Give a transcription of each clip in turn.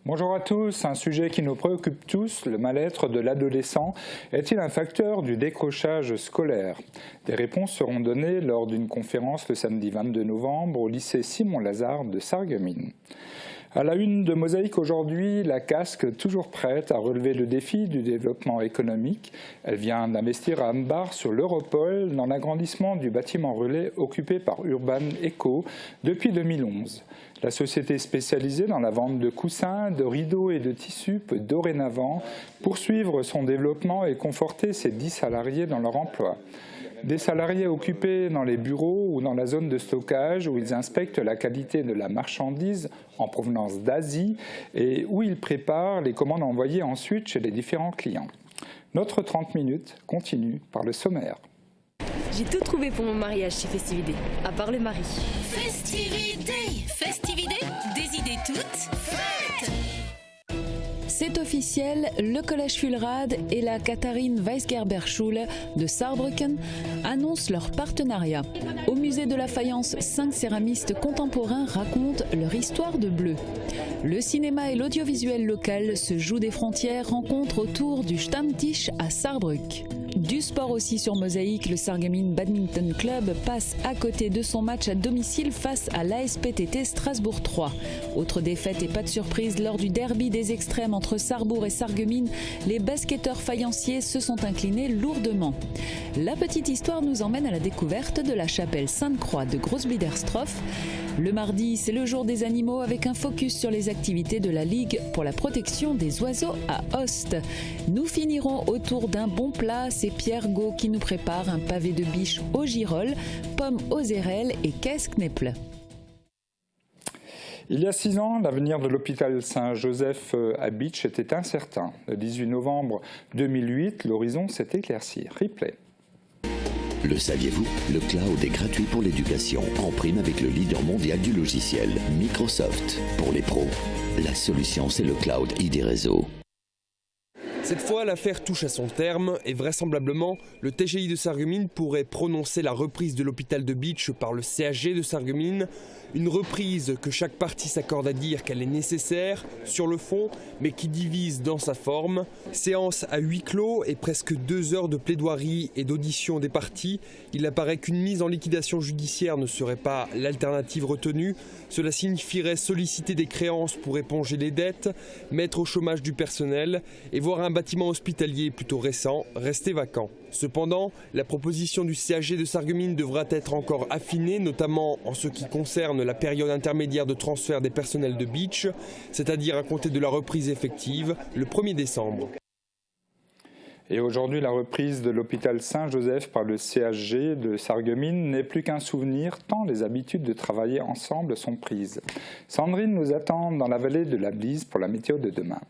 Bonjour à tous, un sujet qui nous préoccupe tous, le mal-être de l'adolescent, est-il un facteur du décrochage scolaire? Des réponses seront données lors d'une conférence le samedi 22 novembre au lycée Simon-Lazare de Sarreguemines. À la une de Mosaïque aujourd'hui, la casque toujours prête à relever le défi du développement économique. Elle vient d'investir à Ambar sur l'Europol dans l'agrandissement du bâtiment relais occupé par Urban Eco depuis 2011. La société spécialisée dans la vente de coussins, de rideaux et de tissus peut dorénavant poursuivre son développement et conforter ses 10 salariés dans leur emploi. Des salariés occupés dans les bureaux ou dans la zone de stockage où ils inspectent la qualité de la marchandise en provenance d'Asie et où ils préparent les commandes envoyées ensuite chez les différents clients. Notre 30 minutes continue par le sommaire. J'ai tout trouvé pour mon mariage chez Festivité, à part le mari. Festivité, Festivité, des idées toutes faites. C'est officiel, le Collège Fulrad et la Katharine Weisgerber-Schule de Saarbrücken annoncent leur partenariat. Au musée de la faïence, 5 céramistes contemporains racontent leur histoire de bleu. Le cinéma et l'audiovisuel local se jouent des frontières, rencontrent autour du Stammtisch à Saarbrück. Du sport aussi sur Mosaïque, le Sarreguemines Badminton Club passe à côté de son match à domicile face à l'ASPTT Strasbourg 3. Autre défaite et pas de surprise lors du derby des extrêmes entre Sarrebourg et Sarreguemines, les basketteurs faïenciers se sont inclinés lourdement. La petite histoire nous emmène à la découverte de la chapelle Sainte-Croix de Großbiederstroff. Le mardi, c'est le jour des animaux avec un focus sur les activités de la Ligue pour la protection des oiseaux à Host. Nous finirons autour d'un bon plat, c'est Pierre Gau qui nous prépare un pavé de biche au girolles, pommes aux érelles et Käsknäpple. Il y a 6 ans, l'avenir de l'hôpital Saint-Joseph à Bitche était incertain. Le 18 novembre 2008, l'horizon s'est éclairci. Replay. Le saviez-vous? Le cloud est gratuit pour l'éducation, en prime avec le leader mondial du logiciel, Microsoft. Pour les pros, la solution c'est le cloud ID Réseau. Cette fois, l'affaire touche à son terme et vraisemblablement, le TGI de Sarreguemines pourrait prononcer la reprise de l'hôpital de Bitche par le CHG de Sarreguemines. Une reprise que chaque partie s'accorde à dire qu'elle est nécessaire sur le fond, mais qui divise dans sa forme. Séance à huis clos et presque 2 heures de plaidoirie et d'audition des parties. Il apparaît qu'une mise en liquidation judiciaire ne serait pas l'alternative retenue. Cela signifierait solliciter des créances pour éponger les dettes, mettre au chômage du personnel et voir un bâtiment hospitalier plutôt récent rester vacant. Cependant, la proposition du CHG de Sarreguemines devra être encore affinée, notamment en ce qui concerne la période intermédiaire de transfert des personnels de Bitche, c'est-à-dire à compter de la reprise effective le 1er décembre. Et aujourd'hui, la reprise de l'hôpital Saint-Joseph par le CHG de Sarreguemines n'est plus qu'un souvenir, tant les habitudes de travailler ensemble sont prises. Sandrine nous attend dans la vallée de la Blise pour la météo de demain.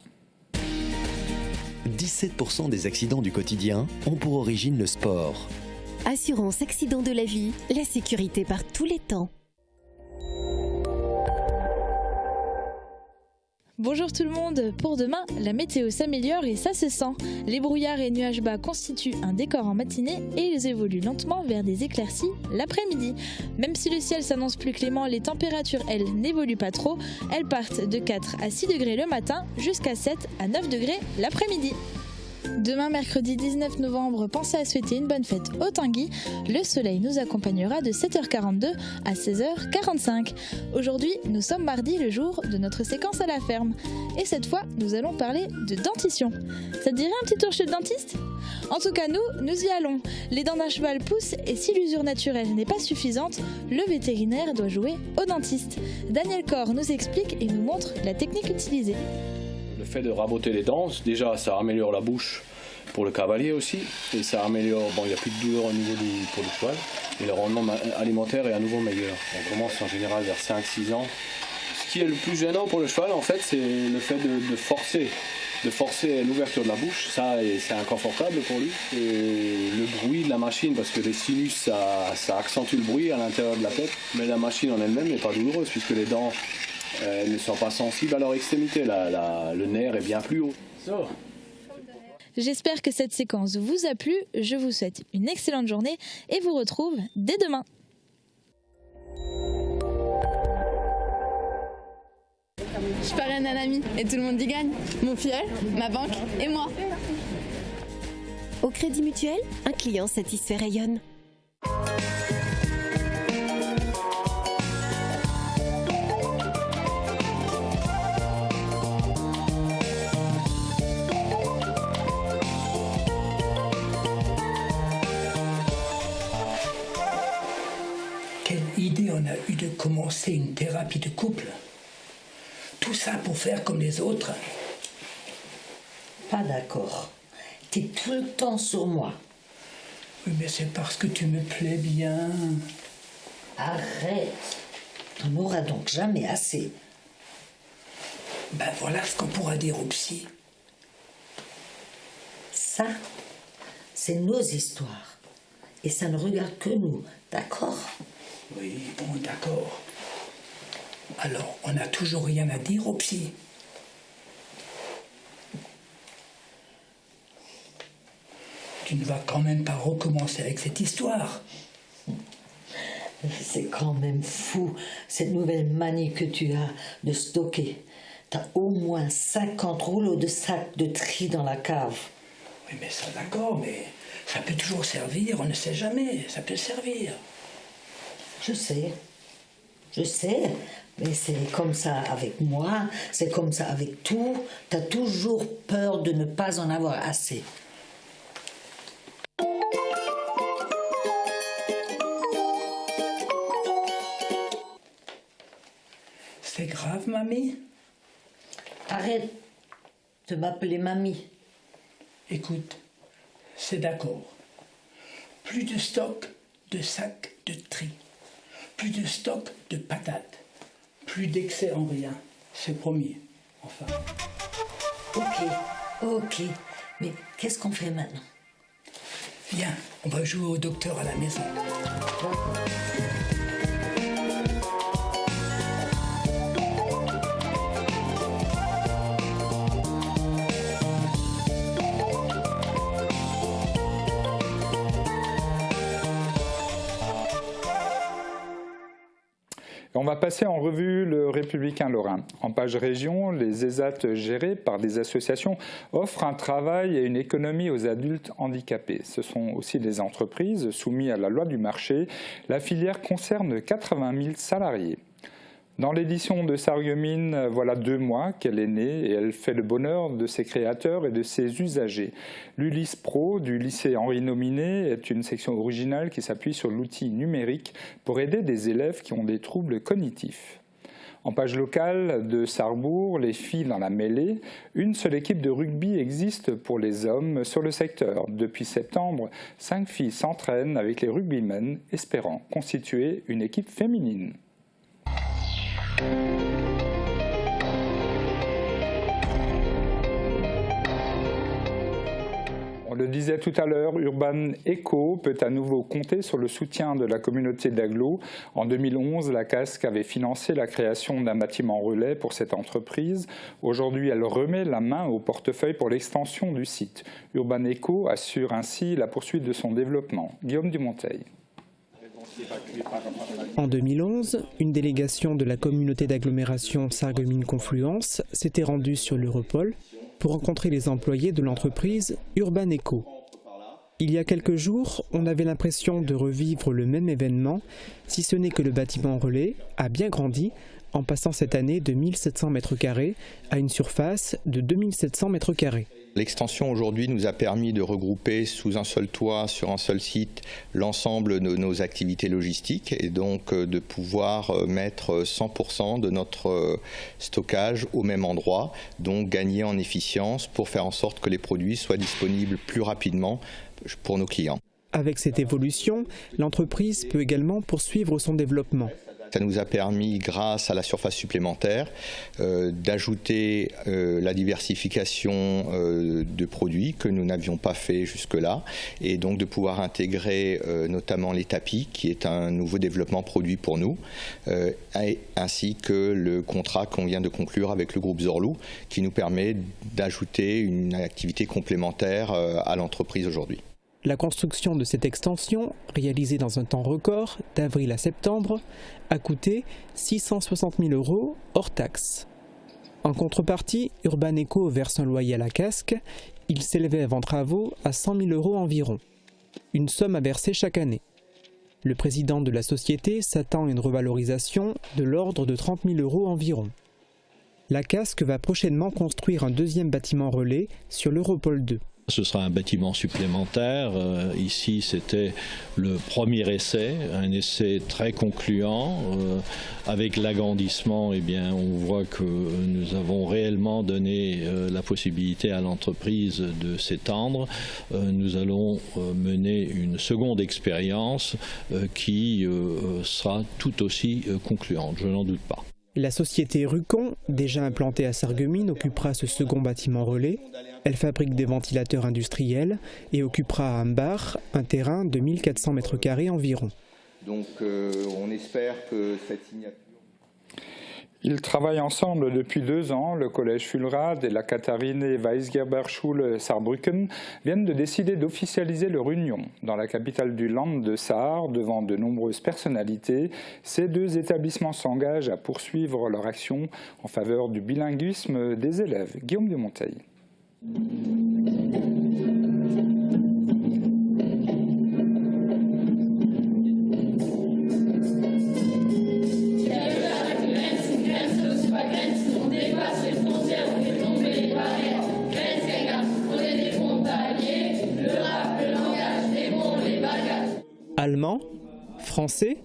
17% des accidents du quotidien ont pour origine le sport. Assurance accident de la vie, la sécurité par tous les temps. Bonjour tout le monde, pour demain, la météo s'améliore et ça se sent. Les brouillards et nuages bas constituent un décor en matinée et ils évoluent lentement vers des éclaircies l'après-midi. Même si le ciel s'annonce plus clément, les températures, elles, n'évoluent pas trop. Elles partent de 4 à 6 degrés le matin jusqu'à 7 à 9 degrés l'après-midi. Demain, mercredi 19 novembre, pensez à souhaiter une bonne fête au Tanguy. Le soleil nous accompagnera de 7h42 à 16h45. Aujourd'hui, nous sommes mardi, le jour de notre séquence à la ferme. Et cette fois, nous allons parler de dentition. Ça te dirait un petit tour chez le dentiste ? En tout cas, nous y allons. Les dents d'un cheval poussent et si l'usure naturelle n'est pas suffisante, le vétérinaire doit jouer au dentiste. Daniel Corr nous explique et nous montre la technique utilisée. Le fait de raboter les dents, déjà ça améliore la bouche pour le cavalier aussi, et ça améliore, il n'y a plus de douleur au niveau pour le cheval, et le rendement alimentaire est à nouveau meilleur. On commence en général vers 5-6 ans. Ce qui est le plus gênant pour le cheval en fait, c'est le fait de forcer l'ouverture de la bouche, ça c'est inconfortable pour lui, et le bruit de la machine, parce que les sinus ça accentue le bruit à l'intérieur de la tête, mais la machine en elle-même n'est pas douloureuse puisque les dents ne sont pas sensibles à leur extrémité, le nerf est bien plus haut. J'espère que cette séquence vous a plu, je vous souhaite une excellente journée et vous retrouve dès demain. Je parraine un ami et tout le monde y gagne. Mon filleul, ma banque et moi. Au Crédit Mutuel, un client satisfait rayonne. Quelle idée on a eu de commencer une thérapie de couple. Tout ça pour faire comme les autres. Pas d'accord. T'es tout le temps sur moi. Oui, mais c'est parce que tu me plais bien. Arrête. T'en auras donc jamais assez. Ben voilà ce qu'on pourra dire au psy. Ça, c'est nos histoires. Et ça ne regarde que nous, d'accord? Oui, bon, d'accord. Alors, on n'a toujours rien à dire au psy. Tu ne vas quand même pas recommencer avec cette histoire. C'est quand même fou, cette nouvelle manie que tu as de stocker. T'as au moins 50 rouleaux de sacs de tri dans la cave. Oui, mais ça, d'accord, mais ça peut toujours servir, on ne sait jamais, ça peut servir. Je sais, mais c'est comme ça avec moi, c'est comme ça avec tout. T'as toujours peur de ne pas en avoir assez. C'est grave, mamie? Arrête de m'appeler mamie. Écoute, c'est d'accord. Plus de stock de sacs de tri. Plus de stock de patates. Plus d'excès en rien. C'est promis. Enfin. Ok. Mais qu'est-ce qu'on fait maintenant? Viens, on va jouer au docteur à la maison. On va passer en revue le Républicain Lorrain. En page région, les ESAT gérés par des associations offrent un travail et une économie aux adultes handicapés. Ce sont aussi des entreprises soumises à la loi du marché. La filière concerne 80 000 salariés. Dans l'édition de Sarreguemines, voilà 2 mois qu'elle est née et elle fait le bonheur de ses créateurs et de ses usagers. L'Ulysse Pro du lycée Henri Nominé est une section originale qui s'appuie sur l'outil numérique pour aider des élèves qui ont des troubles cognitifs. En page locale de Sarrebourg, les filles dans la mêlée, une seule équipe de rugby existe pour les hommes sur le secteur. Depuis septembre, 5 filles s'entraînent avec les rugbymen, espérant constituer une équipe féminine. On le disait tout à l'heure, Urban Eco peut à nouveau compter sur le soutien de la communauté d'Aglo. En 2011, la CASC avait financé la création d'un bâtiment relais pour cette entreprise. Aujourd'hui, elle remet la main au portefeuille pour l'extension du site. Urban Eco assure ainsi la poursuite de son développement. Guillaume Dumonteil. En 2011, une délégation de la communauté d'agglomération Sarreguemines-Confluence s'était rendue sur l'Europol pour rencontrer les employés de l'entreprise Urban Eco. Il y a quelques jours, on avait l'impression de revivre le même événement, si ce n'est que le bâtiment relais a bien grandi en passant cette année de 1700 m² à une surface de 2700 m². L'extension aujourd'hui nous a permis de regrouper sous un seul toit, sur un seul site, l'ensemble de nos activités logistiques et donc de pouvoir mettre 100% de notre stockage au même endroit, donc gagner en efficience pour faire en sorte que les produits soient disponibles plus rapidement pour nos clients. Avec cette évolution, l'entreprise peut également poursuivre son développement. Ça nous a permis, grâce à la surface supplémentaire, d'ajouter la diversification de produits que nous n'avions pas fait jusque-là et donc de pouvoir intégrer notamment les tapis, qui est un nouveau développement produit pour nous, ainsi que le contrat qu'on vient de conclure avec le groupe Zorlou, qui nous permet d'ajouter une activité complémentaire à l'entreprise aujourd'hui. La construction de cette extension, réalisée dans un temps record, d'avril à septembre, a coûté 660 000 € hors taxes. En contrepartie, Urban Eco verse un loyer à la casque. Il s'élevait avant travaux à 100 000 € environ. Une somme à verser chaque année. Le président de la société s'attend à une revalorisation de l'ordre de 30 000 € environ. La casque va prochainement construire un deuxième bâtiment relais sur l'Europol 2. Ce sera un bâtiment supplémentaire. Ici, c'était le premier essai, un essai très concluant. Avec l'agrandissement, eh bien, on voit que nous avons réellement donné la possibilité à l'entreprise de s'étendre. Nous allons mener une seconde expérience qui sera tout aussi concluante, je n'en doute pas. La société Rucon, déjà implantée à Sarreguemines, occupera ce second bâtiment relais. Elle fabrique des ventilateurs industriels et occupera à Ambars un terrain de 1400 m² environ. Donc on espère que cette signature... Ils travaillent ensemble depuis 2 ans. Le collège Fulrad et la Katharine Weisgerberschule Saarbrücken viennent de décider d'officialiser leur union. Dans la capitale du Land de Saar, devant de nombreuses personnalités, ces 2 établissements s'engagent à poursuivre leur action en faveur du bilinguisme des élèves. Guillaume de Monteil. Allemand, français,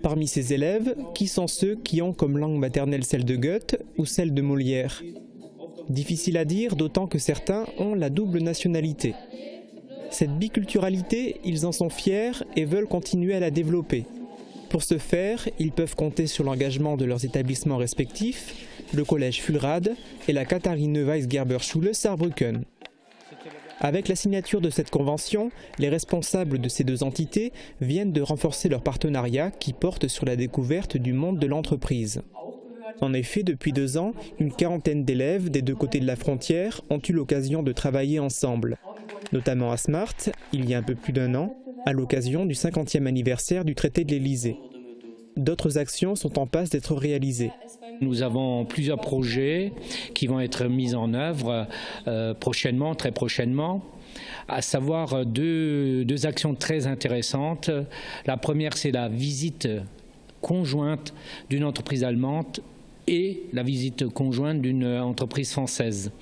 parmi ces élèves, qui sont ceux qui ont comme langue maternelle celle de Goethe ou celle de Molière? Difficile à dire, d'autant que certains ont la double nationalité. Cette biculturalité, ils en sont fiers et veulent continuer à la développer. Pour ce faire, ils peuvent compter sur l'engagement de leurs établissements respectifs, le collège Fulrad et la Katharine Weisgerberschule Saarbrücken. Avec la signature de cette convention, les responsables de ces 2 entités viennent de renforcer leur partenariat qui porte sur la découverte du monde de l'entreprise. En effet, depuis 2 ans, une quarantaine d'élèves des 2 côtés de la frontière ont eu l'occasion de travailler ensemble, notamment à Smart, il y a un peu plus d'1 an, à l'occasion du 50e anniversaire du traité de l'Élysée. D'autres actions sont en passe d'être réalisées. Nous avons plusieurs projets qui vont être mis en œuvre prochainement, très prochainement, à savoir deux actions très intéressantes. La première, c'est la visite conjointe d'une entreprise allemande et la visite conjointe d'une entreprise française.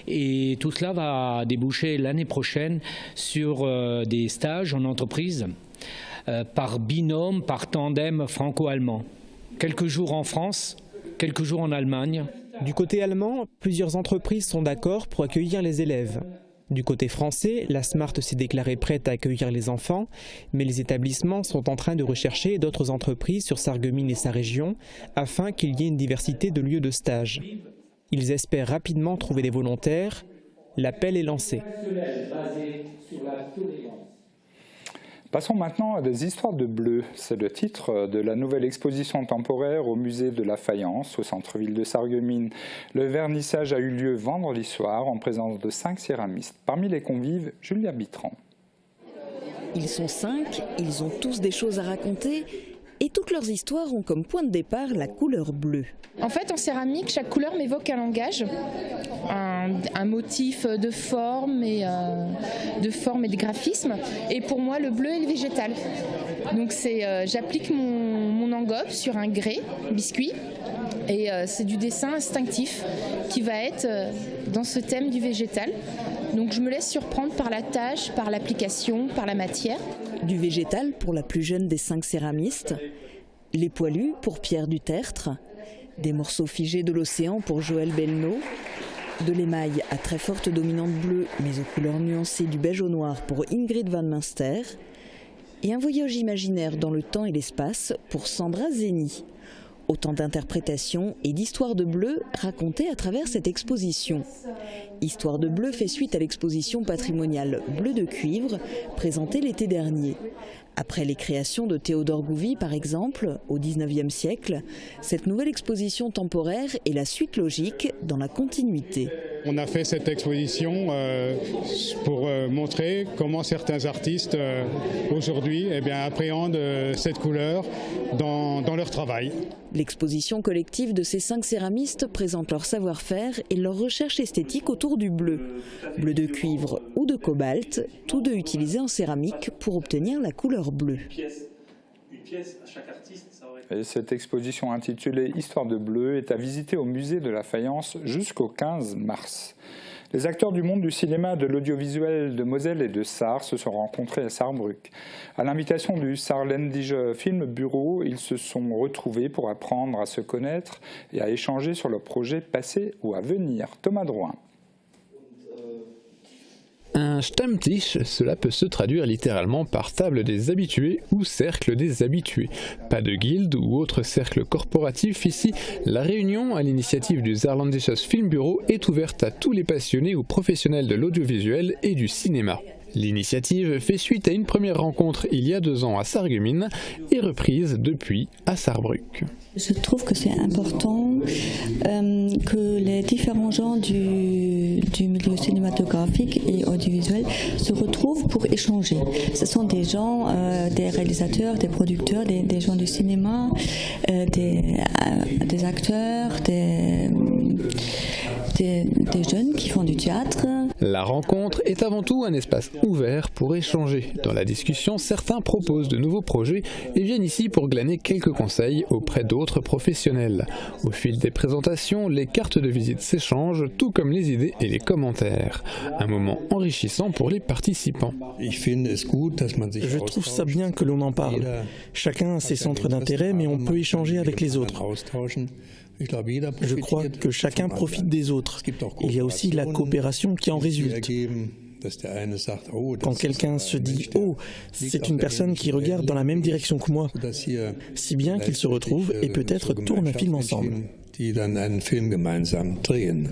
Et tout cela va déboucher l'année prochaine sur des stages en entreprise par binôme, par tandem franco-allemand. Quelques jours en France, quelques jours en Allemagne. Du côté allemand, plusieurs entreprises sont d'accord pour accueillir les élèves. Du côté français, la Smart s'est déclarée prête à accueillir les enfants, mais les établissements sont en train de rechercher d'autres entreprises sur Sarreguemines et sa région, afin qu'il y ait une diversité de lieux de stage. Ils espèrent rapidement trouver des volontaires. L'appel est lancé. Passons maintenant à des histoires de bleu. C'est le titre de la nouvelle exposition temporaire au musée de la Faïence, au centre-ville de Sarreguemines. Le vernissage a eu lieu vendredi soir en présence de 5 céramistes. Parmi les convives, Julia Bitran. Ils sont 5, ils ont tous des choses à raconter et toutes leurs histoires ont comme point de départ la couleur bleue. En fait, en céramique, chaque couleur m'évoque un langage, un motif de forme et de graphisme. Et pour moi, le bleu est le végétal. Donc j'applique mon engobe sur un grès, biscuit, et c'est du dessin instinctif qui va être dans ce thème du végétal. Donc je me laisse surprendre par la tâche, par l'application, par la matière. Du végétal pour la plus jeune des 5 céramistes, les poilus pour Pierre Dutertre, des morceaux figés de l'océan pour Joël Belnaud, de l'émail à très forte dominante bleue mais aux couleurs nuancées du beige au noir pour Ingrid Van Münster, et un voyage imaginaire dans le temps et l'espace pour Sandra Zeni. Autant d'interprétations et d'histoires de bleu racontées à travers cette exposition. Histoire de bleu fait suite à l'exposition patrimoniale Bleu de cuivre, présentée l'été dernier. Après les créations de Théodore Gouvy, par exemple, au XIXe siècle, cette nouvelle exposition temporaire est la suite logique dans la continuité. On a fait cette exposition pour montrer comment certains artistes aujourd'hui appréhendent cette couleur dans leur travail. L'exposition collective de ces 5 céramistes présente leur savoir-faire et leur recherche esthétique autour du bleu. Bleu de cuivre ou de cobalt, tous deux utilisés en céramique pour obtenir la couleur bleue. Et cette exposition intitulée Histoire de bleu est à visiter au musée de la faïence jusqu'au 15 mars. Les acteurs du monde du cinéma, de l'audiovisuel de Moselle et de Sarre se sont rencontrés à Sarrebruck. À l'invitation du Saarländische Film Bureau, ils se sont retrouvés pour apprendre à se connaître et à échanger sur leurs projets passés ou à venir. Thomas Drouin. Un Stammtisch, cela peut se traduire littéralement par table des habitués ou cercle des habitués. Pas de guilde ou autre cercle corporatif ici, la réunion à l'initiative du Saarländisches Filmbureau est ouverte à tous les passionnés ou professionnels de l'audiovisuel et du cinéma. L'initiative fait suite à une première rencontre il y a 2 ans à Sarreguemines et reprise depuis à Sarrebruck. Je trouve que c'est important que les différents gens du milieu cinématographique et audiovisuel se retrouvent pour échanger. Ce sont des gens, des réalisateurs, des producteurs, des gens du cinéma, des acteurs, des jeunes qui font du théâtre. La rencontre est avant tout un espace ouvert pour échanger. Dans la discussion, certains proposent de nouveaux projets et viennent ici pour glaner quelques conseils auprès d'autres professionnels. Au fil des présentations, les cartes de visite s'échangent, tout comme les idées et les commentaires. Un moment enrichissant pour les participants. Je trouve ça bien que l'on en parle. Chacun a ses centres d'intérêt, mais on peut échanger avec les autres. Je crois que chacun profite des autres. Il y a aussi la coopération qui en résulte. Quand quelqu'un se dit « Oh, c'est une personne qui regarde dans la même direction que moi », si bien qu'ils se retrouvent et peut-être tournent un film ensemble.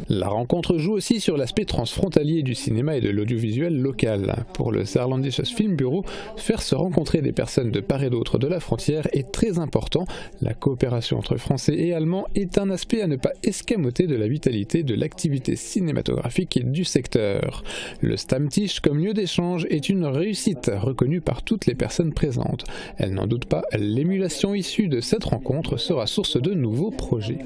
La rencontre joue aussi sur l'aspect transfrontalier du cinéma et de l'audiovisuel local. Pour le Saarländisches Filmbureau, faire se rencontrer des personnes de part et d'autre de la frontière est très important. La coopération entre Français et Allemands est un aspect à ne pas escamoter de la vitalité de l'activité cinématographique et du secteur. Le Stammtisch comme lieu d'échange est une réussite reconnue par toutes les personnes présentes. Elles n'en doutent pas, l'émulation issue de cette rencontre sera source de nouveaux projets.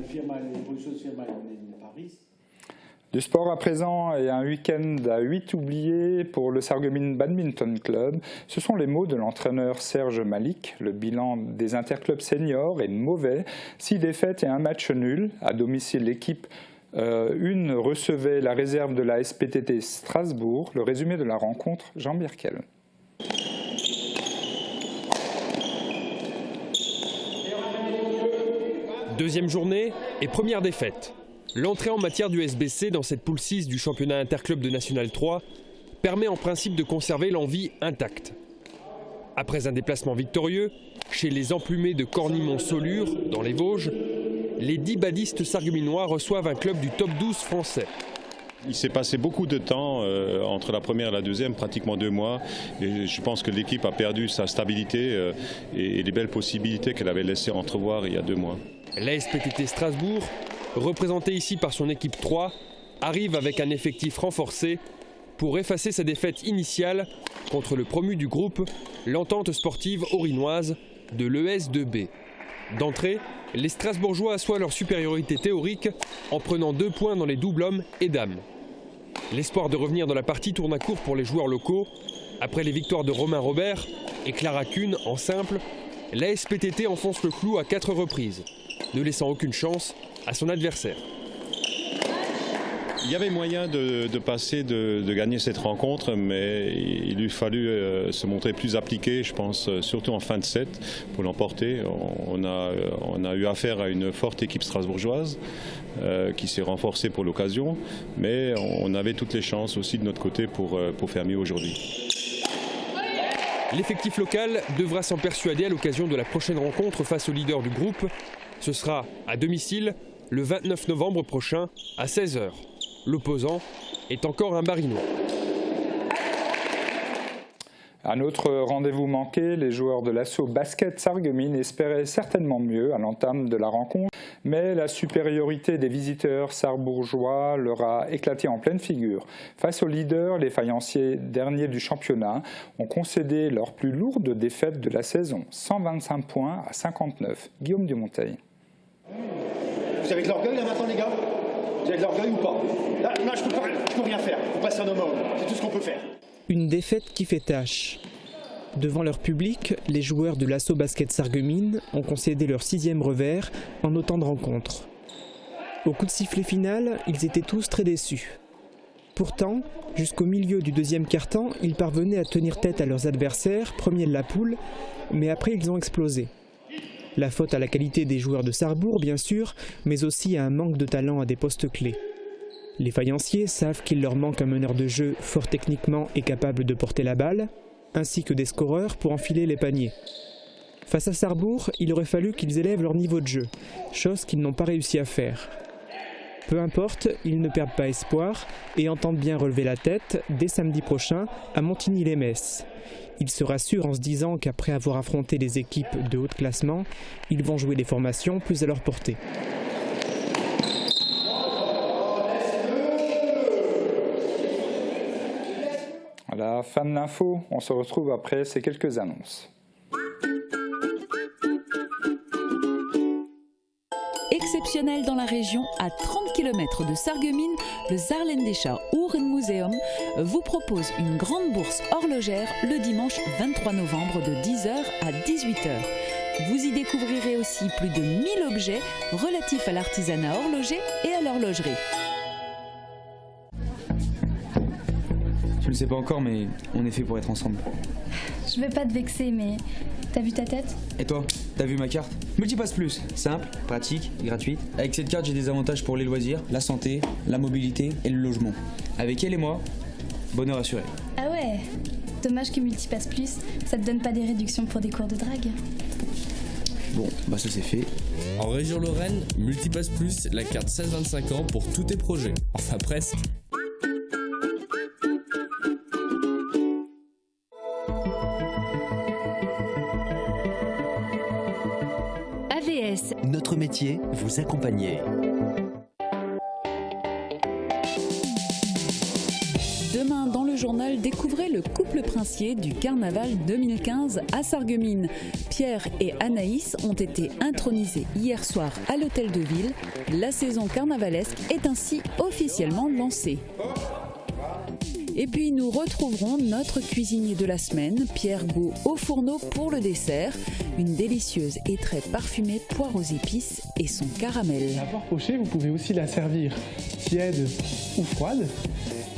Du sport à présent et un week-end à 8 oubliés pour le Sarreguemines Badminton Club. Ce sont les mots de l'entraîneur Serge Malik. Le bilan des interclubs seniors est mauvais. 6 défaites et un match nul. À domicile, l'équipe 1 recevait la réserve de la SPTT Strasbourg. Le résumé de la rencontre, Jean Birkel. Deuxième journée et première défaite. L'entrée en matière du SBC dans cette poule 6 du championnat interclub de National 3 permet en principe de conserver l'envie intacte. Après un déplacement victorieux, chez les emplumés de Cornimont-Solure, dans les Vosges, les 10 badistes sarregueminois reçoivent un club du top 12 français. Il s'est passé beaucoup de temps entre la première et la deuxième, pratiquement 2 mois. Et je pense que l'équipe a perdu sa stabilité et les belles possibilités qu'elle avait laissées entrevoir il y a 2 mois. La SPTT Strasbourg, représentée ici par son équipe 3, arrive avec un effectif renforcé pour effacer sa défaite initiale contre le promu du groupe, l'entente sportive orinoise de l'ES2B. D'entrée, les Strasbourgeois assoient leur supériorité théorique en prenant 2 points dans les doubles hommes et dames. L'espoir de revenir dans la partie tourne à court pour les joueurs locaux. Après les victoires de Romain Robert et Clara Kuhn en simple, la SPTT enfonce le clou à 4 reprises, ne laissant aucune chance à son adversaire. Il y avait moyen de gagner cette rencontre, mais il lui fallu se montrer plus appliqué, je pense, surtout en fin de set, pour l'emporter. On a eu affaire à une forte équipe strasbourgeoise qui s'est renforcée pour l'occasion, mais on avait toutes les chances aussi de notre côté pour faire mieux aujourd'hui. L'effectif local devra s'en persuader à l'occasion de la prochaine rencontre face au leader du groupe. Ce sera à domicile le 29 novembre prochain à 16h. L'opposant est encore un Barinois. Un autre rendez-vous manqué, les joueurs de l'assaut basket Sarreguemines espéraient certainement mieux à l'entame de la rencontre, mais la supériorité des visiteurs sarrebourgeois leur a éclaté en pleine figure. Face aux leaders, les faïenciers derniers du championnat ont concédé leur plus lourde défaite de la saison, 125 points à 59. Guillaume Dumonteil. Vous avez de l'orgueil là maintenant les gars? Vous avez de l'orgueil ou pas? Là je peux rien faire, on passe un homme à homme, c'est tout ce qu'on peut faire. Une défaite qui fait tâche. Devant leur public, les joueurs de l'Asso Basket Sarreguemines ont concédé leur 6e revers en autant de rencontres. Au coup de sifflet final, ils étaient tous très déçus. Pourtant, jusqu'au milieu du 2e quart-temps, ils parvenaient à tenir tête à leurs adversaires, premiers de la poule, mais après ils ont explosé. La faute à la qualité des joueurs de Sarrebourg, bien sûr, mais aussi à un manque de talent à des postes clés. Les faïenciers savent qu'il leur manque un meneur de jeu fort techniquement et capable de porter la balle, ainsi que des scoreurs pour enfiler les paniers. Face à Sarrebourg, il aurait fallu qu'ils élèvent leur niveau de jeu, chose qu'ils n'ont pas réussi à faire. Peu importe, ils ne perdent pas espoir et entendent bien relever la tête dès samedi prochain à Montigny-les-Metz. Ils se rassurent en se disant qu'après avoir affronté les équipes de haut classement, ils vont jouer des formations plus à leur portée. Voilà, fin de l'info. On se retrouve après ces quelques annonces. Exceptionnel dans la région, à 30 km de Sarreguemines, le Saarländischer Uhrenmuseum vous propose une grande bourse horlogère le dimanche 23 novembre de 10h à 18h. Vous y découvrirez aussi plus de 1000 objets relatifs à l'artisanat horloger et à l'horlogerie. Je ne sais pas encore, mais on est fait pour être ensemble. Je veux pas te vexer, mais t'as vu ta tête? Et toi, t'as vu ma carte? Multipass Plus, simple, pratique, gratuite. Avec cette carte, j'ai des avantages pour les loisirs, la santé, la mobilité et le logement. Avec elle et moi, bonheur assuré. Ah ouais. Dommage que Multipass Plus, ça te donne pas des réductions pour des cours de drague. Bon, bah ça c'est fait. En région Lorraine, Multipass Plus, la carte 16-25 ans pour tous tes projets. Enfin presque. AVS. Notre métier, vous accompagner. Demain, dans le journal, découvrez le couple princier du carnaval 2015 à Sarreguemines. Pierre et Anaïs ont été intronisés hier soir à l'hôtel de ville. La saison carnavalesque est ainsi officiellement lancée. Et puis nous retrouverons notre cuisinier de la semaine, Pierre Gaud, au fourneau pour le dessert. Une délicieuse et très parfumée poire aux épices et son caramel. La poire pochée, vous pouvez aussi la servir tiède ou froide.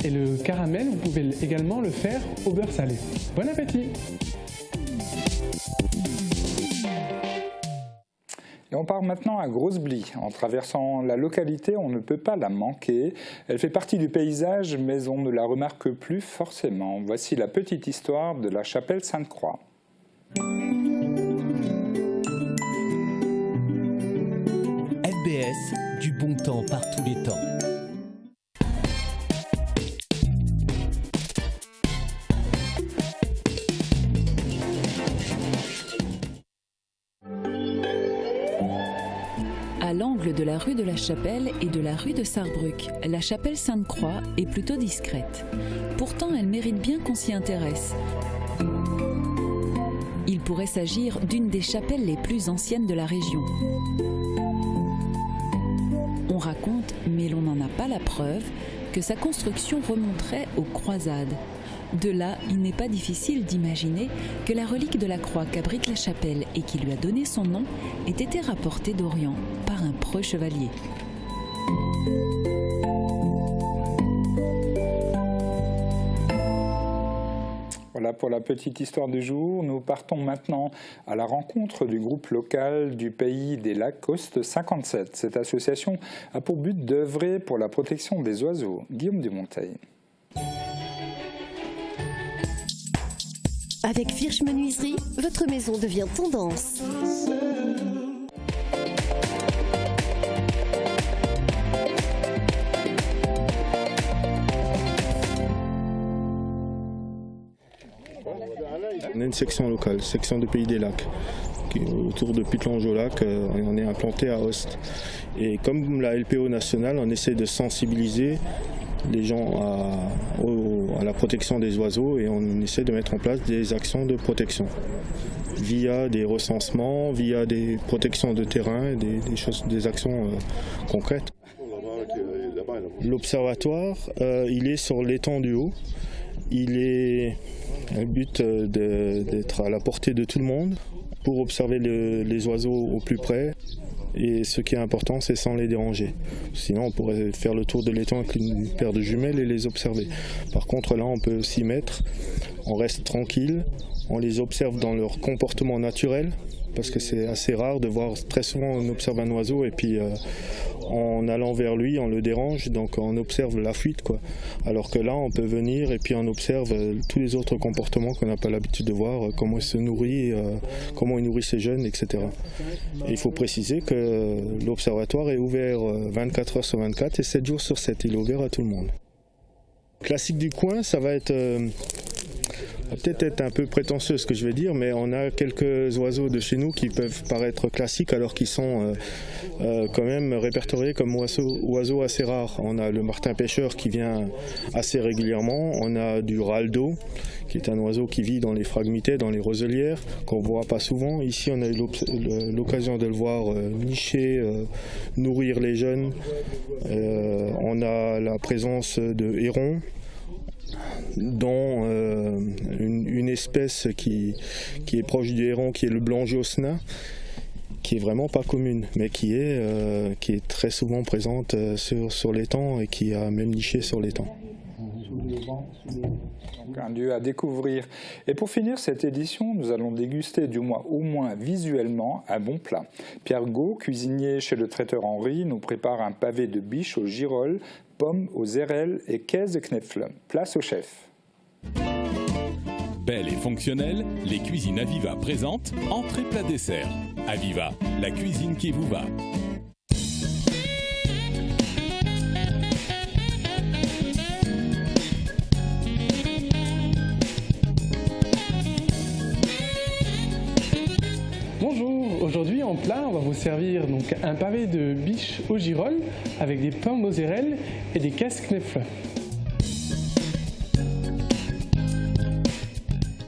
Et le caramel, vous pouvez également le faire au beurre salé. Bon appétit! Et on part maintenant à Grosse-Blie. En traversant la localité, on ne peut pas la manquer. Elle fait partie du paysage, mais on ne la remarque plus forcément. Voici la petite histoire de la chapelle Sainte-Croix. FBS, du bon temps par tous les temps. À l'angle de la rue de la Chapelle et de la rue de Sarrebruck, la chapelle Sainte-Croix est plutôt discrète. Pourtant, elle mérite bien qu'on s'y intéresse. Il pourrait s'agir d'une des chapelles les plus anciennes de la région. On raconte, mais l'on n'en a pas la preuve, que sa construction remonterait aux croisades. De là, il n'est pas difficile d'imaginer que la relique de la croix qu'abrite la chapelle et qui lui a donné son nom ait été rapportée d'Orient par un preux chevalier. Voilà pour la petite histoire du jour. Nous partons maintenant à la rencontre du groupe local du Pays des Lacs-Côte 57. Cette association a pour but d'œuvrer pour la protection des oiseaux. Guillaume Dumonteil. Avec Virch Menuiserie, votre maison devient tendance. On a une section locale, section du Pays des Lacs, qui est autour de Pitlange-au-Lac. On est implanté à Host. Et comme la LPO nationale, on essaie de sensibiliser les gens à la protection des oiseaux et on essaie de mettre en place des actions de protection via des recensements, via des protections de terrain, des actions concrètes. L'observatoire, il est sur l'étang du Haut. Il est un but d'être à la portée de tout le monde pour observer les oiseaux au plus près. Et ce qui est important, c'est sans les déranger. Sinon, on pourrait faire le tour de l'étang avec une paire de jumelles et les observer. Par contre, là, on peut s'y mettre, on reste tranquille, on les observe dans leur comportement naturel, parce que c'est assez rare de voir, très souvent on observe un oiseau et puis en allant vers lui, on le dérange, donc on observe la fuite, quoi. Alors que là, on peut venir et puis on observe tous les autres comportements qu'on n'a pas l'habitude de voir, comment il se nourrit, comment il nourrit ses jeunes, etc. Et il faut préciser que l'observatoire est ouvert 24 heures sur 24 et 7 jours sur 7. Il est ouvert à tout le monde. Classique du coin, ça va être... peut-être être un peu prétentieux ce que je vais dire, mais on a quelques oiseaux de chez nous qui peuvent paraître classiques alors qu'ils sont quand même répertoriés comme oiseaux assez rares. On a le martin pêcheur qui vient assez régulièrement, on a du raldo qui est un oiseau qui vit dans les phragmités, dans les roselières, qu'on ne voit pas souvent. Ici on a eu l'occasion de le voir nicher, nourrir les jeunes. On a la présence de hérons, dont une espèce qui est proche du héron, qui est le blangiosna, qui est vraiment pas commune, mais qui est très souvent présente sur l'étang et qui a même niché sur l'étang. Donc un lieu à découvrir. Et pour finir cette édition, nous allons déguster au moins visuellement un bon plat. Pierre Gau, cuisinier chez le traiteur Henri, nous prépare un pavé de biche aux girolles, pommes aux érelles et Käseknäpfle. Place au chef. Belle et fonctionnelle, les cuisines Aviva présentent entrée plat dessert. Aviva, la cuisine qui vous va. Bonjour, aujourd'hui en plat on va vous servir donc un pavé de biche aux girolles avec des pommes aux érelles et des Käseknäpfle.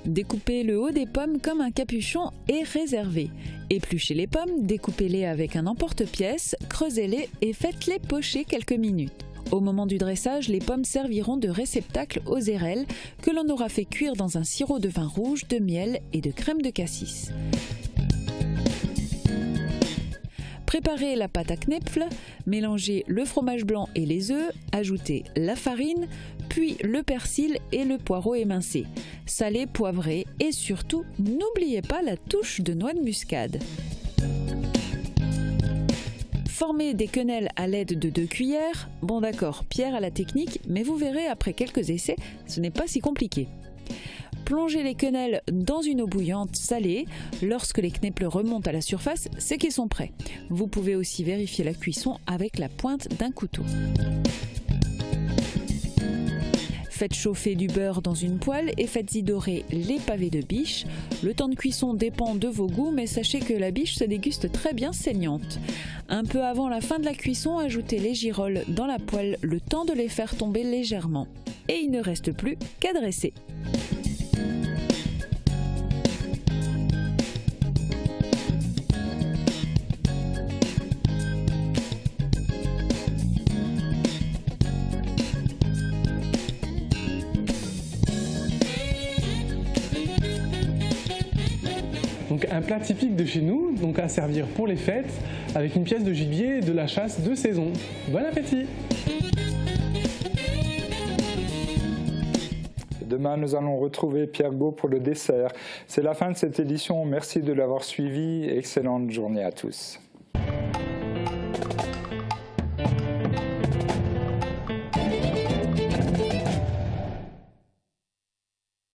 Découpez le haut des pommes comme un capuchon et réservez. Épluchez les pommes, découpez-les avec un emporte-pièce, creusez-les et faites-les pocher quelques minutes. Au moment du dressage, les pommes serviront de réceptacle aux érelles que l'on aura fait cuire dans un sirop de vin rouge, de miel et de crème de cassis. Préparez la pâte à knäpfle, mélangez le fromage blanc et les œufs, ajoutez la farine, puis le persil et le poireau émincé. Salez, poivrez et surtout, n'oubliez pas la touche de noix de muscade. Formez des quenelles à l'aide de 2 cuillères. Bon d'accord, Pierre a la technique, mais vous verrez après quelques essais, ce n'est pas si compliqué. Plongez les quenelles dans une eau bouillante salée. Lorsque les knäpfle remontent à la surface, c'est qu'ils sont prêts. Vous pouvez aussi vérifier la cuisson avec la pointe d'un couteau. Faites chauffer du beurre dans une poêle et faites-y dorer les pavés de biche. Le temps de cuisson dépend de vos goûts, mais sachez que la biche se déguste très bien saignante. Un peu avant la fin de la cuisson, ajoutez les girolles dans la poêle le temps de les faire tomber légèrement. Et il ne reste plus qu'à dresser. Donc un plat typique de chez nous, donc à servir pour les fêtes, avec une pièce de gibier de la chasse de saison. Bon appétit! Demain, nous allons retrouver Pierre Gau pour le dessert. C'est la fin de cette édition. Merci de l'avoir suivi. Excellente journée à tous.